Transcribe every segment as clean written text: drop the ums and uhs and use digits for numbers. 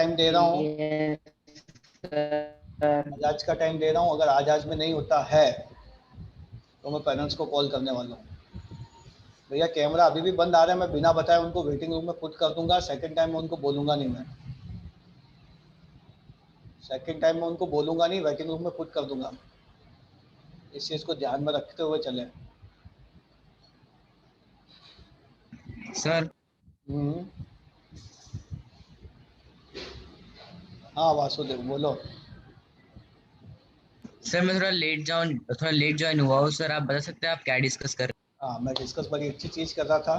Time दे रहा हूँ, yes sir. आज का टाइम दे रहा हूँ। अगर आज में नहीं होता है तो मैं पेरेंट्स को कॉल करने वाला हूँ। भैया कैमरा अभी भी बंद आ रहा है, मैं बिना बताए उनको वेटिंग रूम में पुट कर दूंगा। सेकंड टाइम में उनको बोलूंगा नहीं, मैं सेकंड टाइम में उनको बोलूंगा नहीं, वेटिंग रूम में पुट कर दूंगा। इस चीज़ को ध्यान में रखते हुए चले। सर हाँ वासुदेव बोलो। सर मैं थोड़ा लेट ज्वाइन हुआ हूँ सर, आप बता सकते हैं आप क्या डिस्कस कर रहे हाँ मैं डिस्कस बड़ी अच्छी चीज़ कर रहा था।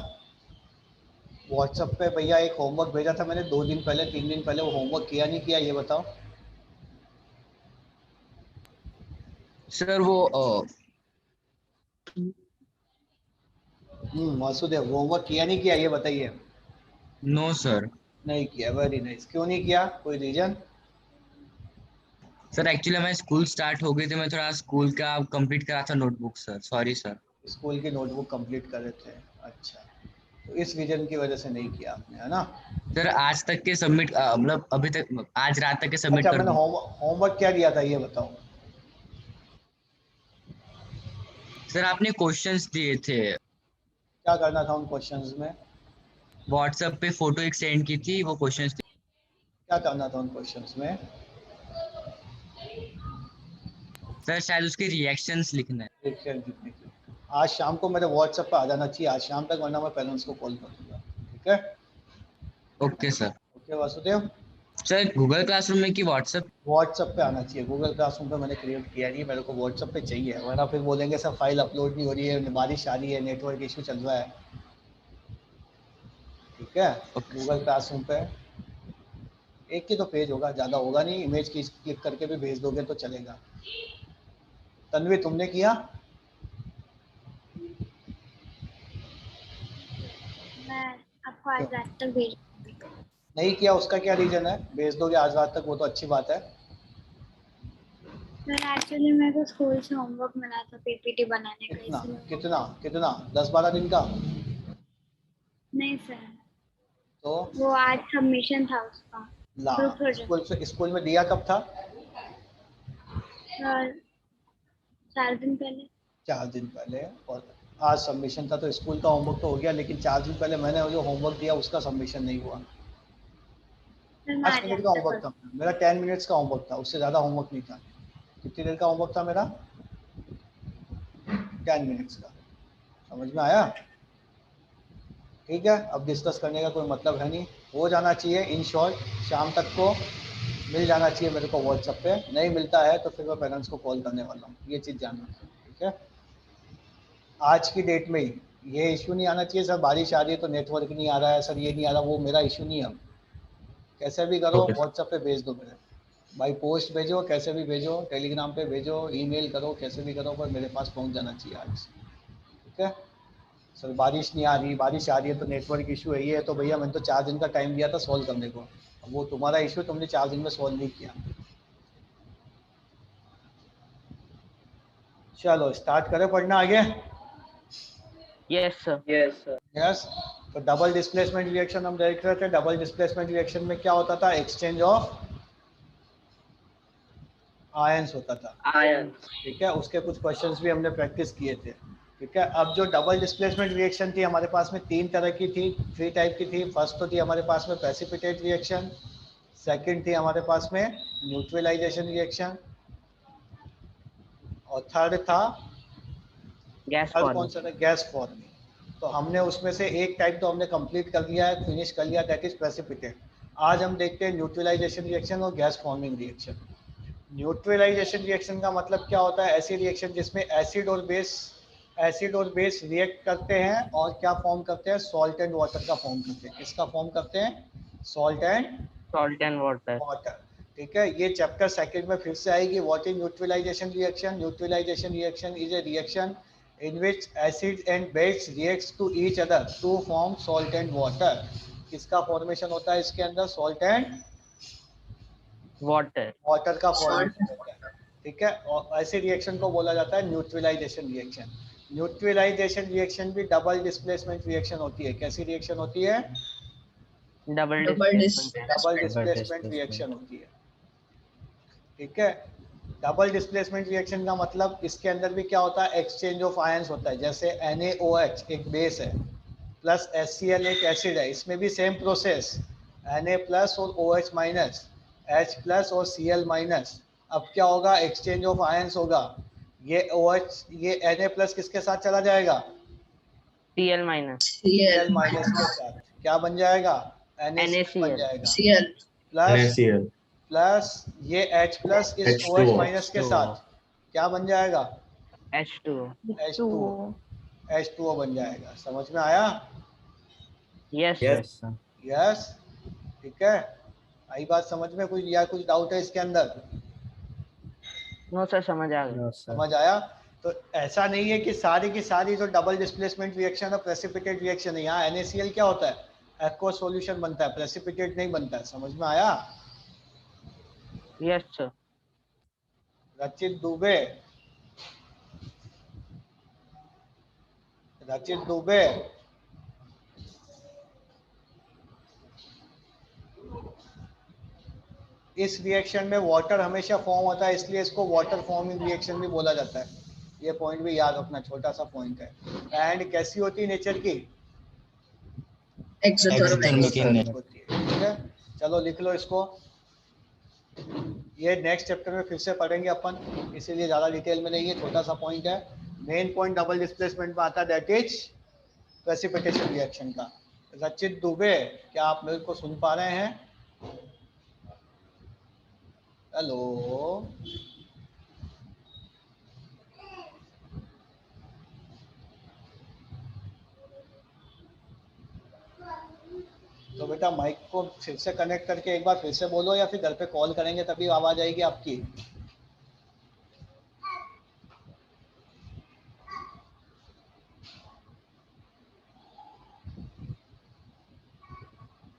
व्हाट्सएप पे भैया एक होमवर्क भेजा था मैंने 2 दिन पहले 3 दिन पहले, वो होमवर्क किया नहीं किया ये बताओ। सर? वो वासुदेव होमवर्क किया नहीं किया ये बताइए। No sir. नहीं किया, वेरी नाइस। क्यों नहीं किया, कोई रीजन? सर एक्चुअली हमारी स्कूल स्टार्ट हो गई थी, मैं थोड़ा स्कूल का कंप्लीट करा था notebook sir, sorry sir. School की नोटबुक कंप्लीट कर रहे थे, अच्छा। तो इस रीजन की वजह से नहीं किया आपने, है ना? सर आज तक के सबमिट मतलब अभी तक आज रात तक के सबमिट अच्छा कर मैंने दूँ? होमवर्क क्या दिया था ये बताओ। सर आपने क्वेश्चंस दिए थे, क्या करना था उन क्वेश्चंस में? व्हाट्सएप पे फोटो एक सेंड की थी, वो क्वेश्चंस। क्या करना था उन क्वेश्चंस में? सर शायद उसके रिएक्शंस लिखना है। देखिए लिखने की, आज शाम को मेरे व्हाट्सएप पे आ जाना चाहिए, आज शाम तक, वरना मैं पेरेंट्स को कॉल कर दूंगा। ठीक है? Okay sir. Okay Vasudev. Sir Google classroom में कि व्हाट्सएप? व्हाट्सएप पे आना चाहिए। गूगल क्लासरूम पे मैंने क्रिएट किया नहीं, मेरे को व्हाट्सएप पे चाहिए, वरना फिर बोलेंगे सर फाइल अपलोड नहीं हो रही है, बारिश आ रही है, नेटवर्क इशू चल रहा है। ठीक है? Okay sir. गूगल क्लासरूम पे एक ही तो पेज होगा, ज़्यादा होगा नहीं, इमेज की क्लिक करके भी भेज दोगे तो चलेगा। तन्वी तुमने किया? मैं आपको आज क्यों रात तक भेज। नहीं किया, उसका क्या रीज़न है? भेज दोगे आज रात तक वो तो अच्छी बात है। सर एक्चुअली मेरे को स्कूल से होमवर्क मिला था पीपीटी बनाने का, कितना इसलिए कितना कितना 10-12 दिन का? नहीं सर, तो वो आज सबमिशन था उसका, ला ग्रुप प्रोजेक्ट। स्कूल में दिया कब था? सर 4 दिन पहले। 4 दिन पहले। और आज सबमिशन था, तो स्कूल का होमवर्क तो हो गया, लेकिन 4 दिन पहले मैंने जो होमवर्क दिया उसका सबमिशन नहीं हुआ। सर मैं 5 आज मिनट रात का तक होमवर्क कर। था मेरा, 10 मिनट्स का होमवर्क था, उससे ज़्यादा होमवर्क नहीं था। कितनी देर का होमवर्क था मेरा? 10 मिनट्स का। समझ में आया? ठीक है, अब डिस्कस करने का कोई मतलब है नहीं, हो जाना चाहिए इन शॉर्ट। शाम तक को मिल जाना चाहिए मेरे को व्हाट्सएप पे, नहीं मिलता है तो फिर मैं पेरेंट्स को कॉल करने वाला हूँ, ये चीज़ जानना। ठीक है? आज की डेट में ही ये इशू नहीं आना चाहिए सर बारिश आ रही है तो नेटवर्क नहीं आ रहा है, सर ये नहीं आ रहा, वो मेरा इशू नहीं है। कैसे भी करो ओके व्हाट्सएप पे भेज दो मेरे, बाई पोस्ट भेजो, कैसे भी भेजो, टेलीग्राम पे भेजो, ईमेल करो, कैसे भी करो, पर मेरे पास पहुंच जाना चाहिए आज। ठीक है? सर बारिश नहीं आ रही, बारिश आ रही है तो नेटवर्क इशू है, ये है तो भैया मैंने तो 4 दिन का टाइम दिया था सॉल्व करने को, अब वो तुम्हारा इशू, तुमने 4 दिन में सॉल्व नहीं किया। चलो स्टार्ट करें पढ़ना आगे। Yes sir. यस। तो डबल डिस्प्लेसमेंट रिएक्शन हम देख रहे थे। डबल डिस्प्लेसमेंट रिएक्शन में क्या होता था? एक्सचेंज ऑफ आयंस होता था। आयन। ठीक है, उसके कुछ क्वेश्चंस भी हमने प्रैक्टिस किए थे। ठीक है, अब जो डबल डिस्प्लेसमेंट रिएक्शन थी हमारे पास में 3 तरह की थी, 3 टाइप की थी। फर्स्ट तो थी हमारे पास में प्रेसिपिटेट रिएक्शन, सेकंड थी हमारे पास में न्यूट्रलाइजेशन रिएक्शन, और थर्ड था, गैस थर्ड कौन सा था? फॉर्मेशन। Gas forming. तो हमने उसमें से एक टाइप तो हमने कंप्लीट कर लिया है, फिनिश कर लिया, दैट इज प्रेसिपिटेट। आज हम देखते हैं न्यूट्रलाइजेशन रिएक्शन और gas forming reaction. Neutralisation reaction का मतलब क्या होता है? ऐसी रिएक्शन जिसमें एसिड और बेस रिएक्ट करते हैं और क्या फॉर्म करते हैं? सॉल्ट एंड वाटर का फॉर्म करते हैं। किसका फॉर्म करते हैं? Salt and salt and water. Water. ठीक है, ये चैप्टर सेकंड में फिर से आएगी। What is neutralisation reaction? Neutralisation reaction is a reaction in which acid and base reacts to each other to form salt and water। किसका formation होता है इसके अंदर? Salt and water. वाटर का फॉर्मेशन होता है। ठीक है, और ऐसे रिएक्शन को बोला जाता है न्यूट्रलाइजेशन रिएक्शन। न्यूट्रलाइजेशन रिएक्शन भी डबल डिस्प्लेसमेंट रिएक्शन होती है। कैसी रिएक्शन होती है? Double double displacement displacement reaction होती है। ठीक है, डबल डिस्प्लेसमेंट रिएक्शन का मतलब इसके अंदर भी क्या होता है, एक्सचेंज ऑफ आयंस होता है। जैसे NaOH एक बेस है प्लस HCl एक एसिड है, इसमें भी सेम प्रोसेस, Na प्लस और OH माइनस, H प्लस और Cl माइनस। अब क्या होगा, एक्सचेंज ऑफ आयंस होगा, ये OH ये Na प्लस किसके साथ चला जाएगा, Cl माइनस Cl माइनस के साथ, क्या बन जाएगा, NaCl बन NaCl जाएगा, Cl प्लस NaCl प्लस ये H प्लस इस H2O OH माइनस के साथ क्या बन जाएगा, H2O। H2O, H2O बन जाएगा। समझ में आया, यस Yes. सर। यस, ठीक है, आई बात समझ में, कुछ या कुछ डाउट है इसके अंदर, नो सर, समझ आ गया। समझ आया। तो ऐसा नहीं है कि सारी की सारी जो डबल डिस्प्लेसमेंट रिएक्शन और प्रेसिपिटेट रिएक्शन है, यहाँ NaCl क्या होता है, एक्वस सॉल्यूशन बनता है, प्रेसिपिटेट नहीं बनता है। समझ में आया। Yes sir. रचित दुबे, रचित दुबे, इस रिएक्शन में वाटर हमेशा फॉर्म होता है, इसलिए इसको वाटर फॉर्मिंग रिएक्शन भी बोला जाता है। ये पॉइंट भी याद रखना, छोटा सा पॉइंट है। एंड कैसी होती है नेचर की, एक्सोथर्मिक होती है। ठीक है, चलो लिख लो इसको, ये नेक्स्ट चैप्टर में फिर से पढ़ेंगे अपन, इसीलिए ज़्यादा डिटेल में नहीं है, छोटा सा पॉइंट है। मेन पॉइंट डबल डिस्प्लेसमेंट में आता है, दैट इज प्रेसिपिटेशन रिएक्शन का। रचित दुबे, क्या आप मेरे को सुन पा रहे हैं, हेलो, तो बेटा माइक को फिर से कनेक्ट करके एक बार फिर से बोलो, या फिर घर पे कॉल करेंगे तभी आवाज आएगी आपकी।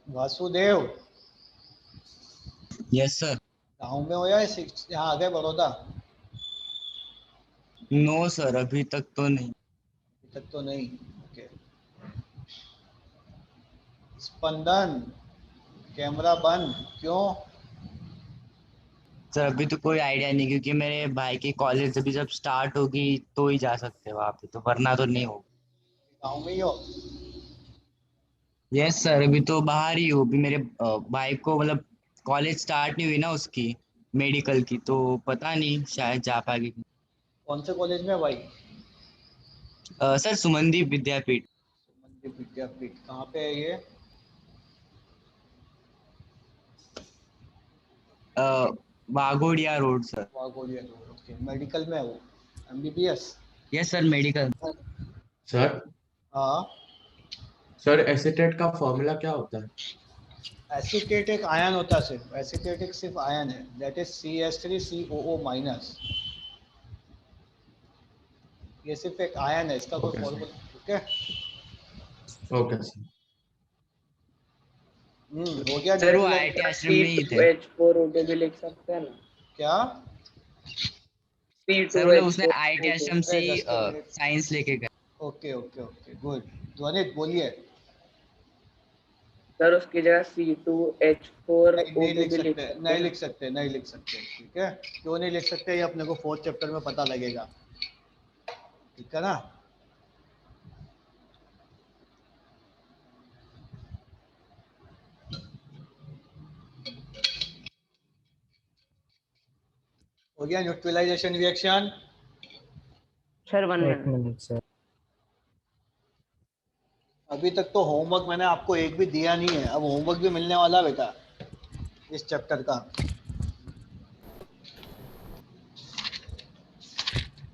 Vasudev, yes sir. गाँव में हो या यहाँ आ गए बड़ौदा, नो सर, अभी तक तो नहीं। अभी तक तो नहीं। ओके, स्पंदन, कैमरा बंद क्यों, सर अभी तो कोई आइडिया नहीं, क्योंकि मेरे भाई की कॉलेज अभी जब स्टार्ट होगी तो ही जा सकते हैं वहाँ पे, तो वरना तो नहीं होगा। गाँव में ही हो। यस सर, अभी तो बाहर ही हूँ। अभी मेरे भाई को मतलब कॉलेज स्टार्ट नहीं हुई ना उसकी, मेडिकल की, तो पता नहीं शायद जा पाएगी। कौन से कॉलेज में है भाई, सर सुमनदीप विद्यापीठ। मंदिर विद्यापीठ कहाँ पे है ये, Waghodia road sir. Wagholia road. Okay, medical में है वो, MBBS। Yes sir, medical. Sir हाँ, सर एसिटेट का फॉर्मूला क्या होता है? एसीटेट एक आयन होता है, सिर्फ एसीटेट एक सिर्फ आयन है, दैट इज CH3COO माइनस। ये सिर्फ एक आयन है, इसका कोई Okay, फॉर्मूला। ठीक है, ओके सर। हो गया। सर वो IIT आश्रम में ही थे। H4O2 भी लिख सकते हैं ना। क्या, सर मतलब उसने IIT आश्रम से ही just a minute. साइंस लेके गए। Okay okay okay, good. Dhvanit बोलिए। सर उसकी जगह C2H4O2 नहीं लिख भी लिख सकते, सकते नहीं हैं। लिख सकते, नहीं लिख सकते। ठीक है, क्यों नहीं लिख सकते, ये अपने को 4th चैप्टर में पता लगेगा। ठीक है ना, हो गया neutralisation reaction. Sir 1 minute sir. अभी तक तो होमवर्क मैंने आपको एक भी दिया नहीं है, अब होमवर्क भी मिलने वाला है बेटा इस चैप्टर का।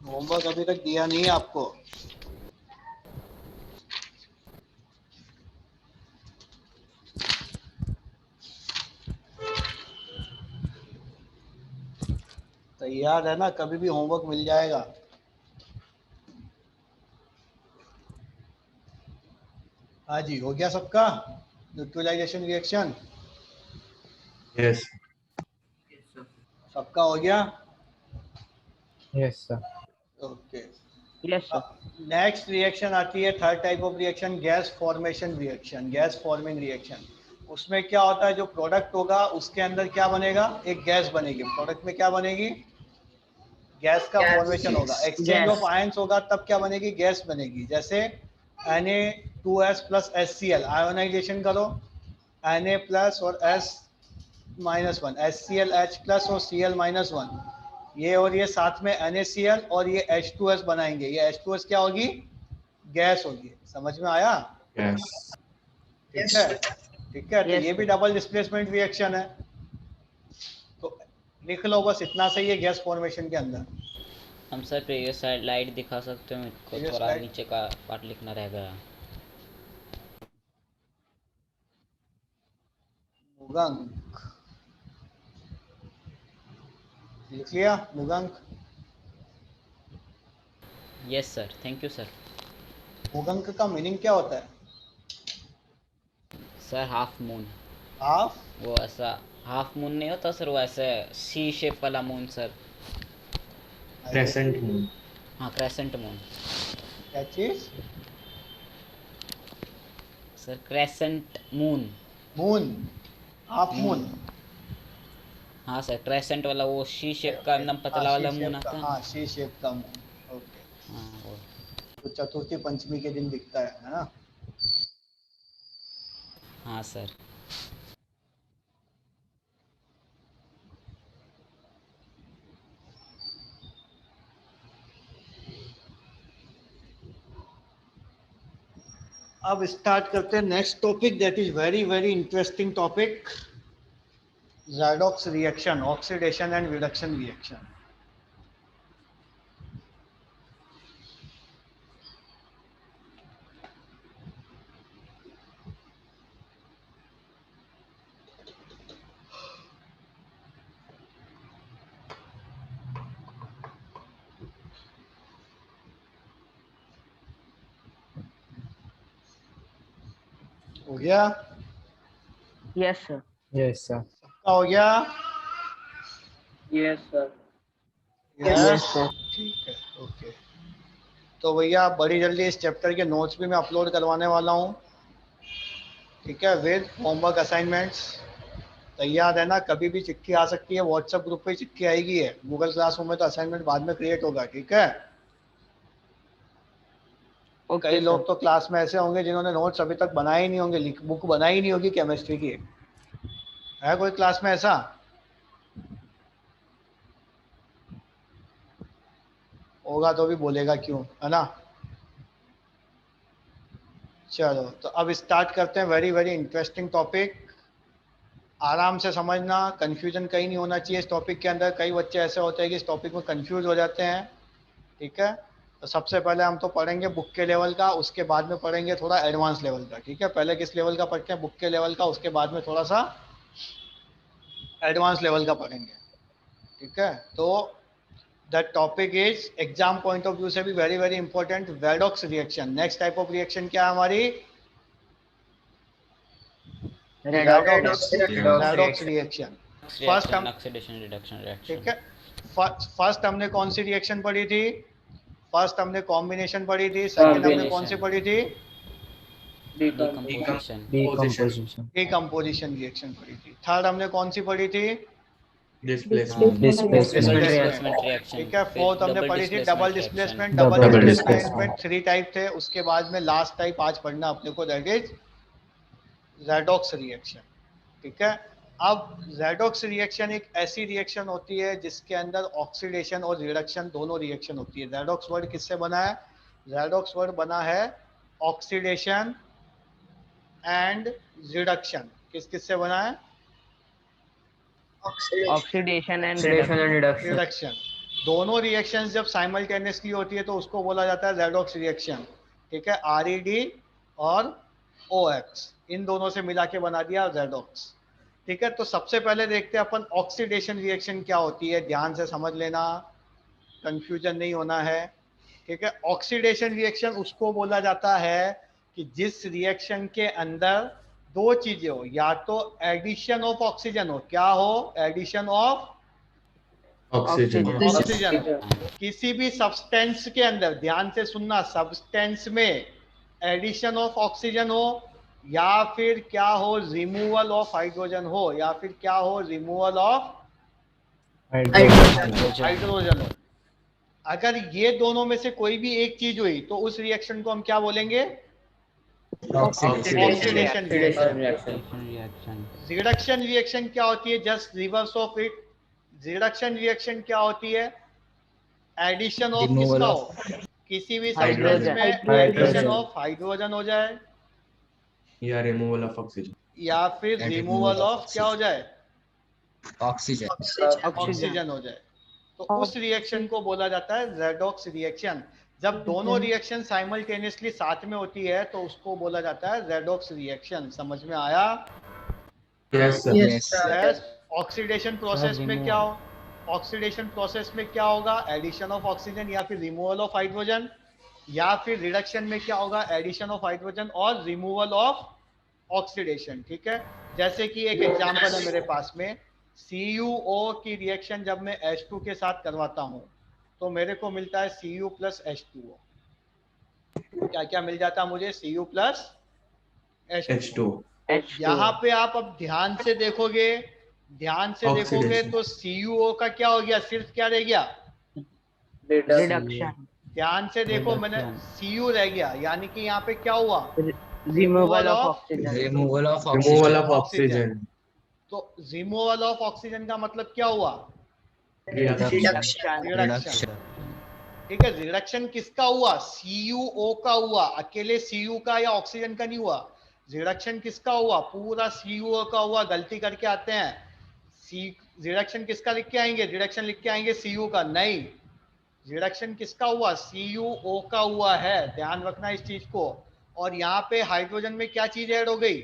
होमवर्क अभी तक दिया नहीं है आपको। तैयार है ना, कभी भी होमवर्क मिल जाएगा। हाँ जी, हो गया सबका न्यूट्रलाइजेशन रिएक्शन, यस सबका हो गया। Yes sir. Okay, yes sir. Next reaction आती है, third type of reaction, gas formation reaction, gas forming reaction. उसमें क्या होता है, जो प्रोडक्ट होगा उसके अंदर क्या बनेगा, एक गैस बनेगी। प्रोडक्ट में क्या बनेगी, गैस का फॉर्मेशन होगा। एक्सचेंज ऑफ आयंस होगा तब क्या बनेगी, गैस बनेगी। जैसे Na2S प्लस HCl, आयोनाइजेशन करो, Na प्लस और S माइनस 1, HClH प्लस और Cl माइनस 1, ये और ये साथ में NaCl और ये H2S बनाएंगे। ये H2S क्या होगी, गैस होगी। समझ में आया? यस ठीक है, ठीक है। तो Yes, ये भी sir. डबल डिस्प्लेसमेंट रिएक्शन है। तो लिख लो बस इतना सही है गैस फॉर्मेशन के अंदर। हम सर प्रीवियस स्लाइड दिखा सकते हो, मेरे को Previous थोड़ा slide? नीचे का पार्ट लिखना रह गया। मुगंक लिख लिया, Mugank. Yes sir, thank you sir. Mugank का मीनिंग क्या होता है? सर हाफ मून, हाफ वो ऐसा हाफ मून नहीं होता सर, वो ऐसे सी शेप वाला मून सर। Crescent moon. हाँ, क्रेसेंट मून क्या चीज? Sir, crescent moon. Moon, half moon. हाँ सर, क्रेसेंट वाला वो सी शेप का एकदम पतला वाला मून आता है। हाँ, सी शेप का मून। ओके। हाँ वो। तो चतुर्थी पंचमी के दिन दिखता है ना? हाँ सर। अब स्टार्ट करते हैं next topic, that is very very interesting topic, redox reaction, oxidation and reduction reaction. हो गया? Yes, sir. Yes, sir. सबका हो गया? Yes, sir. Yes, ठीक है, ओके। तो भैया बड़ी जल्दी इस चैप्टर के नोट्स भी मैं अपलोड करवाने वाला हूँ, ठीक है, विद होमवर्क असाइनमेंट्स। तैयार है ना? कभी भी चिट्ठी आ सकती है, व्हाट्सएप ग्रुप पे चिट्ठी आएगी है। गूगल क्लासरूम में तो असाइनमेंट बाद में क्रिएट होगा, ठीक है। Okay, कई sir. लोग तो क्लास में ऐसे होंगे जिन्होंने नोट्स अभी तक बनाए ही नहीं होंगे, बुक बनाई ही नहीं होगी केमिस्ट्री की। है कोई क्लास में ऐसा? होगा तो भी बोलेगा क्यों, है ना? चलो, तो अब स्टार्ट करते हैं वेरी वेरी इंटरेस्टिंग टॉपिक। आराम से समझना, कंफ्यूजन कहीं नहीं होना चाहिए इस टॉपिक के अंदर। कई बच्चे ऐसे होते हैं कि इस टॉपिक में कंफ्यूज हो जाते हैं, ठीक है। तो सबसे पहले हम तो पढ़ेंगे बुक के लेवल का, उसके बाद में पढ़ेंगे थोड़ा एडवांस लेवल का, ठीक है। पहले किस लेवल का पढ़ते हैं? बुक के लेवल का, उसके बाद में थोड़ा सा एडवांस लेवल का पढ़ेंगे, ठीक है। तो the topic is exam point of view से भी very very important, redox reaction. Next type of reaction क्या है हमारी? Redox reaction. फर्स्ट हम, ऑक्सीडेशन रिडक्शन रिएक्शन। ठीक है, फर्स्ट हमने कौन सी रिएक्शन पढ़ी थी? फर्स्ट हमने कॉम्बिनेशन पढ़ी थी। सेकंड हमने कौन सी पढ़ी थी? डिकम्पोजिशन। Decomposition. डिकम्पोजिशन रिएक्शन पढ़ी थी। थर्ड हमने कौन सी पढ़ी थी? डिस्प्लेसमेंट। Displacement. Displacement reaction. ठीक है। फोर्थ हमने पढ़ी थी double displacement. Double double displacement. Displacement 3 type थे। उसके बाद में लास्ट टाइप आज पढ़ना अपने को, दैट इज रेडॉक्स रिएक्शन, ठीक है। अब रेडॉक्स रिएक्शन एक ऐसी रिएक्शन होती है जिसके अंदर ऑक्सीडेशन और रिडक्शन दोनों रिएक्शन होती है। रेडॉक्स वर्ड किससे बना है? रेडॉक्स वर्ड बना है ऑक्सीडेशन एंड रिडक्शन। किस किस से बना है? Oxidation and reduction. रिडक्शन। दोनों रिएक्शंस जब साइमल्टेनियसली होती है तो उसको बोला जाता है रेडॉक्स रिएक्शन, ठीक है। RED और OX, इन दोनों से मिला के बना दिया रेडॉक्स, ठीक है। तो सबसे पहले देखते हैं अपन ऑक्सीडेशन रिएक्शन क्या होती है। ध्यान से समझ लेना, कंफ्यूजन नहीं होना है, ठीक है। ऑक्सीडेशन रिएक्शन उसको बोला जाता है कि जिस रिएक्शन के अंदर दो चीजें हो, या तो एडिशन ऑफ ऑक्सीजन हो, क्या हो? Addition of oxygen. ऑक्सीजन। किसी भी सब्सटेंस के अंदर, ध्यान से सुनना, सब्सटेंस में एडिशन ऑफ ऑक्सीजन हो या फिर क्या हो, रिमूवल ऑफ हाइड्रोजन हो, या फिर क्या हो, रिमूवल ऑफ हाइड्रोजन हो। अगर ये दोनों में से कोई भी एक चीज हुई तो उस रिएक्शन को हम क्या बोलेंगे? Oxidation reaction. Reaction reduction reaction क्या होती है? Just reverse of it. Reduction reaction क्या होती है? एडिशन ऑफ Removal किसका of हो? किसी भी हाइड्रोजन। सब्सटेंस में एडिशन ऑफ हाइड्रोजन हो जाए, या रिमूवल ऑफ ऑक्सीजन। या फिर And removal removal of of क्या हो जाए? ऑक्सीजन। ऑक्सीजन हो जाए। तो उस रिएक्शन को बोला जाता है रेडॉक्स रिएक्शन। जब दोनों रिएक्शन साइमल्टेनियसली साथ में होती है तो उसको बोला जाता है रेडॉक्स रिएक्शन। समझ में आया? Yes sir. Yes. Oxidation process में क्या हो? ऑक्सीडेशन प्रोसेस में क्या होगा? एडिशन ऑफ ऑक्सीजन या फिर रिमूवल ऑफ हाइड्रोजन, या फिर रिडक्शन में क्या होगा? एडिशन ऑफ हाइड्रोजन और रिमूवल ऑफ ऑक्सीडेशन। ठीक है, जैसे कि एक एग्जांपल है मेरे पास में, CuO की रिएक्शन जब मैं H2 के साथ करवाता हूं तो मेरे को मिलता है Cu प्लस H2O। क्या क्या मिल जाता है मुझे? Cu plus H2O। यहाँ पे आप अब ध्यान से देखोगे, ध्यान से देखोगे Oxidation. तो CuO का क्या हो गया? सिर्फ क्या रह गया? रिडक्शन। ध्यान से देखो, मैंने Cu रह गया, यानी कि यहाँ पे क्या हुआ? Removal of oxygen. Removal of removal oxygen. Of oxygen. तो रिमूवल ऑफ ऑक्सीजन का मतलब क्या हुआ? रिडक्शन। रिडक्शन। ठीक है, रिडक्शन किसका हुआ? CuO का हुआ, अकेले Cu का या ऑक्सीजन का नहीं हुआ। रिडक्शन किसका हुआ? पूरा CuO का हुआ। गलती करके आते हैं, रिडक्शन किसका लिख के आएंगे? रिडक्शन लिख के आएंगे Cu का, नहीं। रिडक्शन किसका हुआ? CuO का हुआ है, ध्यान रखना इस चीज को। और यहाँ पे हाइड्रोजन में क्या चीज ऐड हो गई?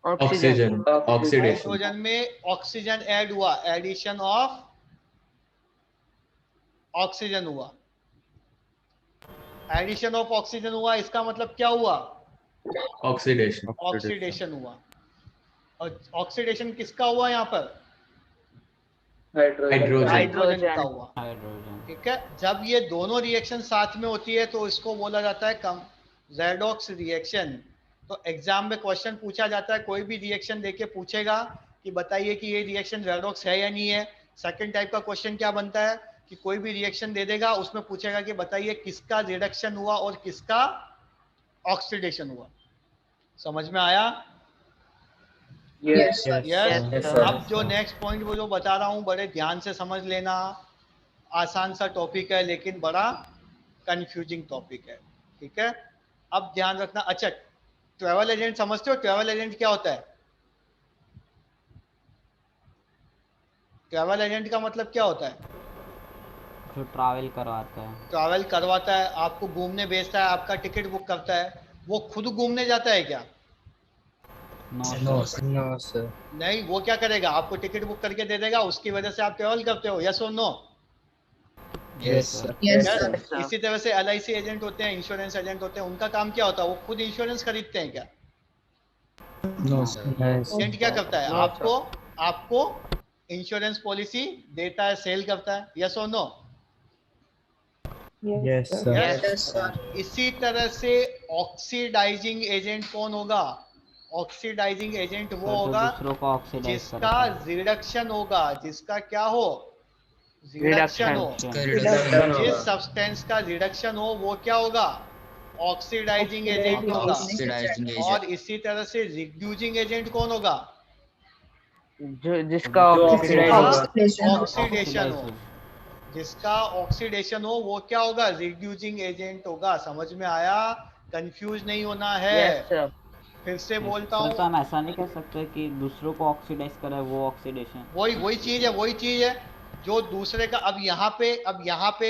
ऑक्सीजन। ऑक्सीडेशन। हाइड्रोजन में ऑक्सीजन ऐड हुआ, एडिशन ऑफ ऑक्सीजन हुआ। एडिशन ऑफ ऑक्सीजन हुआ, इसका मतलब क्या हुआ? ऑक्सीडेशन। ऑक्सीडेशन हुआ। और ऑक्सीडेशन किसका हुआ यहाँ पर? हाइड्रोजन। हाइड्रोजन का हुआ। हाइड्रोजन। ठीक है, जब ये दोनों रिएक्शन साथ में होती है तो इसको बोला जाता है रेडॉक्स रिएक्शन। तो एग्जाम में क्वेश्चन पूछा जाता है, कोई भी रिएक्शन देके पूछेगा कि बताइए कि ये रिएक्शन रेडॉक्स है या नहीं है। सेकंड टाइप का क्वेश्चन क्या बनता है कि कोई भी रिएक्शन दे देगा, उसमें पूछेगा कि बताइए किसका रिडक्शन हुआ और किसका ऑक्सीडेशन हुआ। समझ में आया? यस। यस। अब जो नेक्स्ट पॉइंट वो जो बता रहा हूँ, बड़े ध्यान से समझ लेना। आसान सा टॉपिक है लेकिन बड़ा कंफ्यूजिंग टॉपिक है। ठीक है, अब ध्यान रखना। अच्छा, ट्रैवल एजेंट समझते हो? ट्रैवल एजेंट क्या होता है? ट्रैवल एजेंट का मतलब क्या होता है? जो ट्रैवल करवाता है। ट्रैवल करवाता है, आपको घूमने भेजता है, आपका टिकट बुक करता है। वो खुद घूमने जाता है क्या? No no sir. नहीं, वो क्या करेगा? आपको टिकट बुक करके दे देगा, उसकी वजह से आप ट्रैवल करते हो। यस और नो? Yes sir. यस। इसी तरह से LIC एजेंट होते हैं, इंश्योरेंस एजेंट होते हैं, उनका काम क्या होता है? वो खुद इंश्योरेंस खरीदते हैं क्या? No sir. एजेंट क्या करता है? आपको इंश्योरेंस पॉलिसी देता है, सेल करता है। यस और नो? Yes sir. इसी तरह से ऑक्सीडाइजिंग एजेंट कौन होगा? ऑक्सीडाइजिंग एजेंट वो होगा दूसरों को ऑक्सीडाइज जिसका रिडक्शन होगा, जिसका क्या हो? रिडक्शन हो। जिस सब्सटेंस का रिडक्शन हो वो क्या होगा? ऑक्सीडाइजिंग एजेंट होगा। ऑक्सीडाइजिंग और एजेंट। इसी तरह से रिड्यूसिंग एजेंट कौन होगा? जो जिसका ऑक्सीडेशन ऑक्सीडेशन हो। जिसका ऑक्सीडेशन हो वो क्या होगा? रिड्यूसिंग एजेंट होगा। समझ में आया? कंफ्यूज नहीं होना है। Yes sir. फिर से बोलता तो हूँ, हम ऐसा नहीं कह सकते कि दूसरों को ऑक्सीडाइज करे वो ऑक्सीडेशन। वही चीज है जो दूसरे का। अब यहाँ पे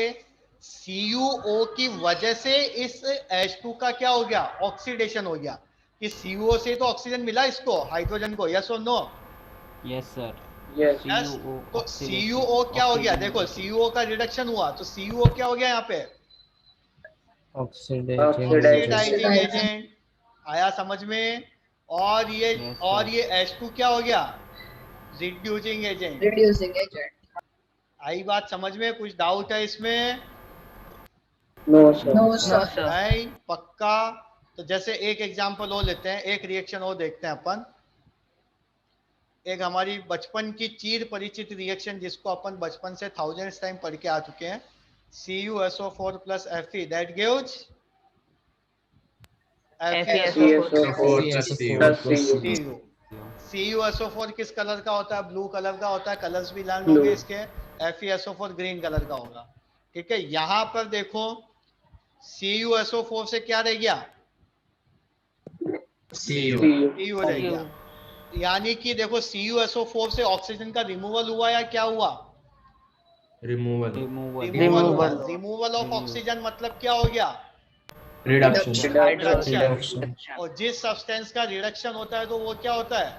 CuO की वजह से इस H2 का क्या हो गया? ऑक्सीडेशन हो गया। कि CuO से तो ऑक्सीजन मिला इसको, हाइड्रोजन को। यस और नो? Yes sir. यस। तो CuO क्या हो गया? देखो, CuO का रिडक्शन हुआ तो CuO क्या हो गया यहाँ पे? Oxidising agent. आया समझ में? और ये H2 क्या हो गया? Reducing agent. आई बात समझ में? कुछ डाउट है इसमें? No sir. नहीं? पक्का? तो जैसे एक एग्जांपल और लेते हैं, एक रिएक्शन और देखते हैं अपन। एक हमारी बचपन की चीर परिचित रिएक्शन जिसको अपन बचपन से थाउजेंड्स टाइम पढ़ के आ चुके हैं, CuSO4 plus Fe that gives FeSO4 CuSO4 CuSO4 किस कलर का होता है? ब्लू कलर का होता है। कलर्स भी लर्न होंगे इसके। FeSO4 ग्रीन कलर का होगा। ठीक है, यहां पर देखो CuSO4 से क्या रह गया? Cu रह गया। यानी कि देखो CuSO4 से ऑक्सीजन का रिमूवल हुआ या क्या हुआ? रिमूवल ऑफ ऑक्सीजन मतलब क्या हो गया? रिडक्शन। और जिस सब्सटेंस का रिडक्शन होता है तो वो क्या होता है?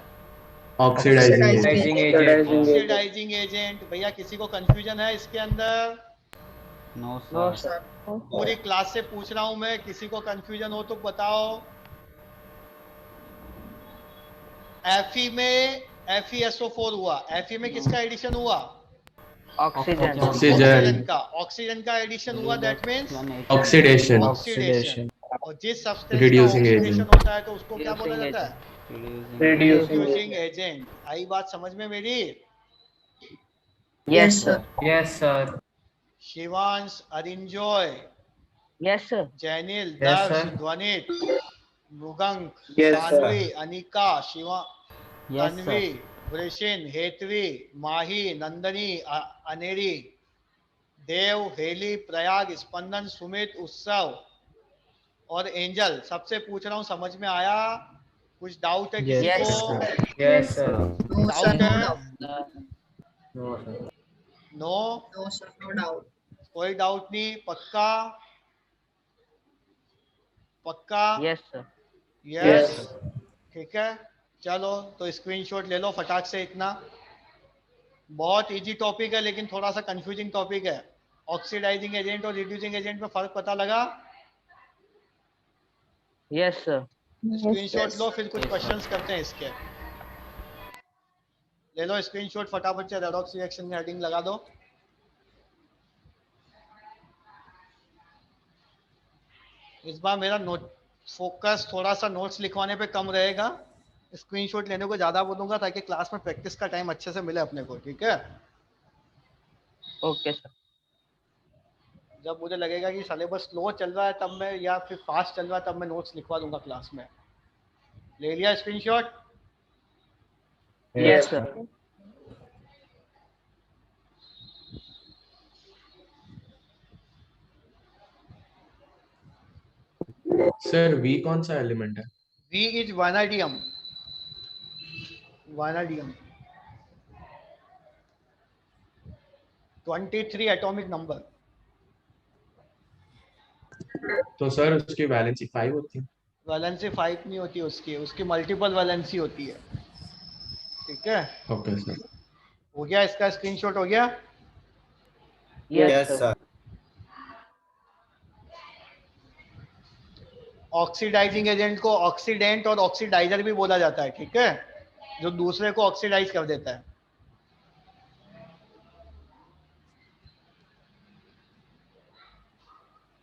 Oxidising agent. भैया किसी को कंफ्यूजन है इसके अंदर? No no sir. सर। पूरी क्लास से पूछ रहा हूं मैं, किसी को कंफ्यूजन हो तो बताओ। Fe में FeSO4 हुआ। Fe में किसका एडिशन हुआ? ऑक्सीजन ऑक्सीजन का एडिशन हुआ, दैट मींस ऑक्सीडेशन। और जिस सब्सटेंस का ऑक्सीडेशन होता है तो उसको क्या बोला जाता है? Reducing agent. आई बात समझ में मेरी? Yes sir. Shivansh, Arinjoy, yes sir. Jainil, Darsh, Dhvanit, Mrigank, Saanvi, Anika, Shiva, Tanvi, Vrishin, Hetvi, Mahi, Nandini, Aneri, Dev, Heli, Prayag, Spandan, Sumit, Utsav और एंजल। सबसे पूछ रहा हूँ, समझ में आया? कुछ डाउट है किसी को? Yes sir. डाउट है? No doubt. कोई डाउट नहीं? पक्का? पक्का? Yes sir. यस। ठीक है, चलो तो स्क्रीनशॉट ले लो फटाक से। इतना बहुत इजी टॉपिक है लेकिन थोड़ा सा कंफ्यूजिंग टॉपिक है। ऑक्सीडाइजिंग एजेंट और रिड्यूसिंग एजेंट में फर्क पता लगा? Yes sir. स्क्रीनशॉट लो, फिर कुछ क्वेश्चंस करते हैं इसके। ले लो स्क्रीनशॉट फटाफट से, रेडॉक्स रिएक्शन में हेडिंग लगा दो। इस बार मेरा नोट फोकस थोड़ा सा नोट्स लिखवाने पे कम रहेगा, स्क्रीनशॉट लेने को ज्यादा बोलूंगा ताकि क्लास में प्रैक्टिस का टाइम अच्छे से मिले अपने को। ठीक है, ओके सर। जब मुझे लगेगा कि सिलेबस स्लो चल रहा है तब मैं, या फिर फास्ट चल रहा है तब मैं नोट्स लिखवा दूंगा क्लास में। ले लिया screenshot? Yes sir. Sir V कौन सा एलिमेंट है? V is vanadium. Vanadium 23 atomic number. तो सर उसकी वैलेंसी 5 होती है? वैलेंसी 5 नहीं होती उसकी, उसकी मल्टीपल वैलेंसी होती है। ठीक है, ओके सर। हो गया? इसका स्क्रीनशॉट हो गया? Yes sir. ऑक्सीडाइजिंग एजेंट को ऑक्सीडेंट और ऑक्सीडाइजर भी बोला जाता है। ठीक है, जो दूसरे को ऑक्सीडाइज कर देता है।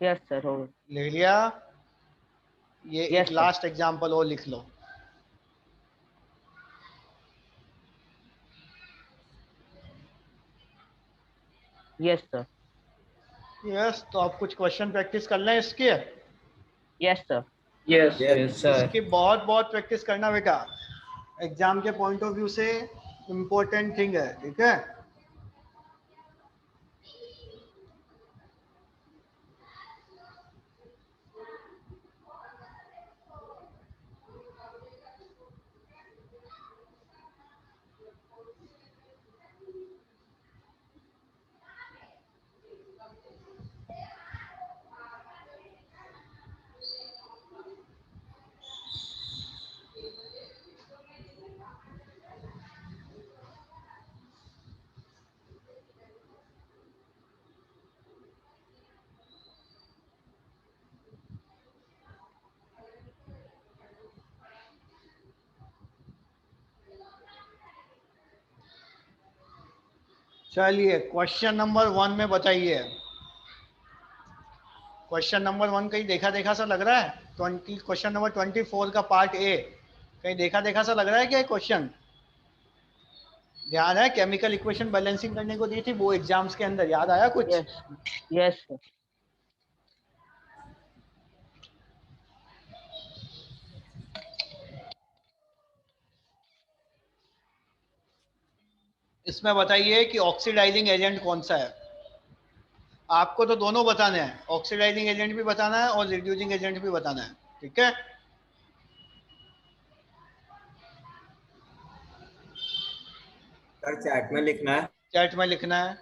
Yes sir. हो ले लिया? ये Yes, एक sir. लास्ट एग्जांपल और लिख लो। Yes sir. यस, तो आप कुछ क्वेश्चन प्रैक्टिस कर लें इसके। Yes sir. Yes sir. इसकी बहुत बहुत प्रैक्टिस करना बेटा, एग्जाम के पॉइंट ऑफ व्यू से इम्पोर्टेंट थिंग है। ठीक है, चलिए क्वेश्चन नंबर 1 में बताइए। क्वेश्चन नंबर 1 कहीं देखा देखा सा लग रहा है? क्वेश्चन नंबर 24 का पार्ट ए कहीं देखा सा लग रहा है क्या क्वेश्चन? ध्यान है, केमिकल इक्वेशन बैलेंसिंग करने को दी थी वो एग्जाम्स के अंदर, याद आया कुछ? Yes sir. इसमें बताइए कि ऑक्सीडाइजिंग एजेंट कौन सा है? आपको तो दोनों बताने हैं, ऑक्सीडाइजिंग एजेंट भी बताना है और रिड्यूसिंग एजेंट भी बताना है, ठीक है? सर चैट में लिखना है। चैट में लिखना है।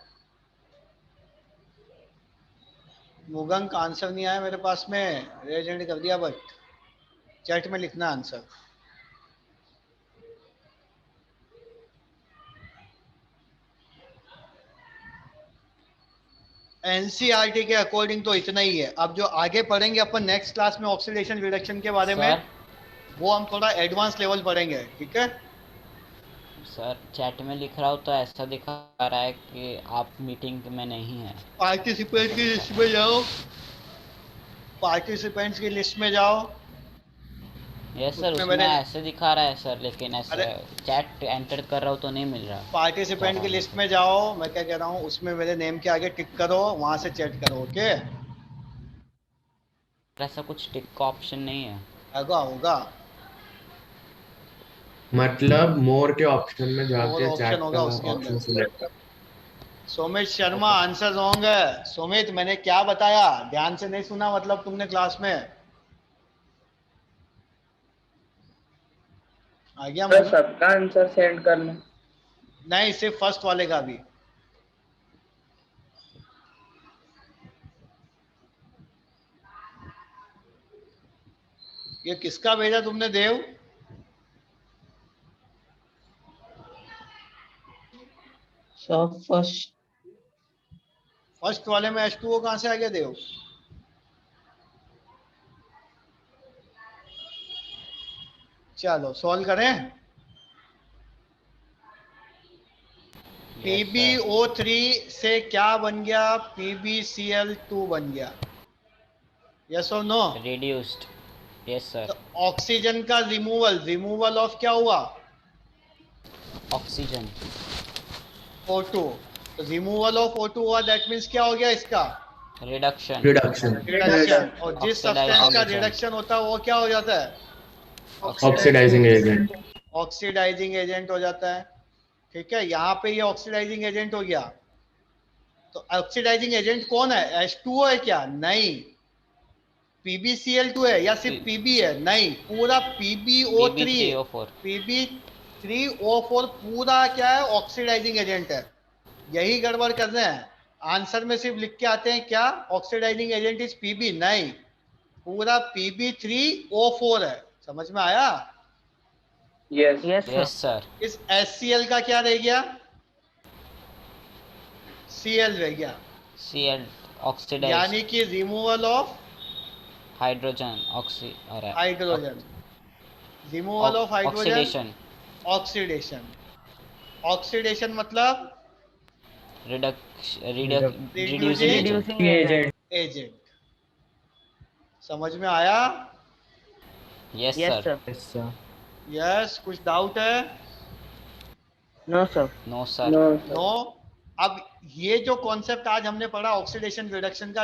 मुगंक आंसर नहीं आया मेरे पास में, रेजेंट कर दिया, बट चैट में लिखना आंसर। एनसीईआरटी के अकॉर्डिंग तो इतना ही है। अब जो आगे पढ़ेंगे अपन नेक्स्ट क्लास में ऑक्सीडेशन रिडक्शन के बारे में, वो हम थोड़ा एडवांस लेवल पढ़ेंगे, ठीक है? सर चैट में लिख रहा हूँ तो ऐसा दिखा रहा है कि आप मीटिंग में नहीं है। पार्टिसिपेंट की लिस्ट में जाओ, पार्टिसिपेंट्स की लिस्ट में जाओ। यस सर, उसमें ऐसे दिखा रहा है सर, लेकिन ऐसे चैट एंटर कर रहा हूँ तो नहीं मिल रहा। पार्टिसिपेंट की लिस्ट में जाओ, मैं क्या कह रहा हूँ, उसमें मेरे नेम के आगे टिक करो, वहां से चैट करो, ओके? ऐसा कुछ टिक का ऑप्शन नहीं है। होगा मतलब मोर के ऑप्शन में जाके ऑप्शन चैट होगा का उसके ऑप्शन अंदर। सिलेक्ट कर। सुमित शर्मा आंसर रॉन्ग है। सुमित, मैंने क्या बताया, ध्यान से नहीं सुना मतलब तुमने क्लास में? आ गया मुझे? सबका आंसर सेंड करना? नहीं, सिर्फ फर्स्ट वाले का भी। ये किसका भेजा तुमने देव? सब फर्स्ट वाले में H2O कहां से आ गया देव? चलो सॉल्व करें। PbO3 से क्या बन गया? PbCl2 बन गया। यस और नो? रिड्यूस्ड। Yes sir. तो ऑक्सीजन का रिमूवल ऑफ क्या हुआ? Oxygen O2। तो रिमूवल ऑफ O2 हुआ, दैट मींस क्या हो गया इसका? रिडक्शन। और जिस सब्सटेंस का रिडक्शन होता है वो क्या हो जाता है? Oxidising agent. ऑक्सीडाइजिंग एजेंट हो जाता है, ठीक है? यहाँ पे ये ऑक्सीडाइजिंग एजेंट हो गया। तो ऑक्सीडाइजिंग एजेंट कौन है? H2O है क्या? नहीं। PbCl2 है या सिर्फ Pb है? नहीं, पूरा PbO3 Pb3O4 पूरा क्या है? ऑक्सीडाइजिंग एजेंट है। यही गड़बड़ कर रहे हैं, आंसर में सिर्फ लिख के आते हैं क्या ऑक्सीडाइजिंग एजेंट इज Pb, नहीं, पूरा Pb3O4 है। समझ में आया? Yes sir. इस HCl का क्या रह गया? Cl रह गया, Cl ऑक्सीडाइज, यानी कि removal of hydrogen hydrogen, removal of hydrogen, oxidation oxidation मतलब रिड्यूसिंग एजेंट। समझ में आया? Yes sir. यस, कुछ डाउट है? No sir. No sir. No. अब ये जो कॉन्सेप्ट आज हमने पढ़ा ऑक्सीडेशन रिडक्शन का,